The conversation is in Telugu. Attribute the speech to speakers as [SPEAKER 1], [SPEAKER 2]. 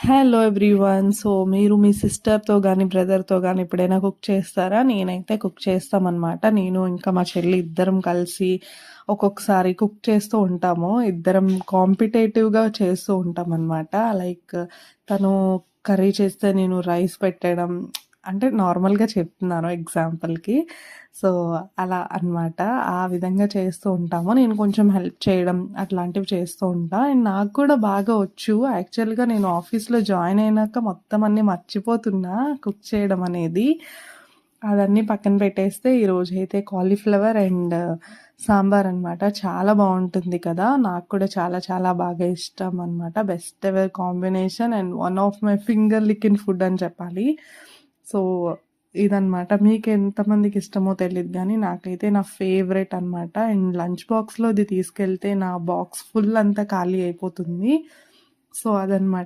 [SPEAKER 1] Hello everyone. సో, మీరు మీ సిస్టర్‌తో గానీ, బ్రదర్‌తో గానీ ఎప్పుడైనా కుక్ చేస్తారా? నేనైతే కుక్ చేస్తామనమాట. నేను ఇంకా మా చెల్లి ఇద్దరం కలిసి ఒక్కొక్కసారి కుక్ చేస్తూ ఉంటాము. ఇద్దరం కాంపిటేటివ్‌గా చేస్తూ ఉంటామనమాట. లైక్ తను కర్రీ చేస్తే నేను రైస్ పెట్టడం. అంటే నార్మల్‌గా చెప్తున్నాను ఎగ్జాంపుల్‌కి. సో, అలా అన్నమాట. ఆ విధంగా చేస్తూ ఉంటాము. నేను కొంచెం హెల్ప్ చేయడం అట్లాంటివి చేస్తూ ఉంటా. అండ్ నాకు కూడా బాగా వచ్చు. యాక్చువల్‌గా నేను ఆఫీస్‌లో జాయిన్ అయినాక మొత్తం అన్నీ మర్చిపోతున్నా కుక్ చేయడం అనేది. అదన్నీ పక్కన పెట్టేస్తే ఈరోజైతే కాలీఫ్లవర్ అండ్ సాంబార్ అనమాట. చాలా బావుంటుంది కదా! నాకు కూడా చాలా చాలా బాగా ఇష్టం అనమాట. Best ever combination and one of my finger licking food అని చెప్పాలి. సో, ఇదనమాట. మీకెంతమందికి ఇష్టమో తెలీదు గానీ, నాకైతే నా ఫేవరెట్ అనమాట. అండ్ లంచ్ బాక్స్‌లో ఇది తీసుకెళ్తే నా బాక్స్ ఫుల్ అంతా ఖాళీ అయిపోతుంది. సో, అదనమాట.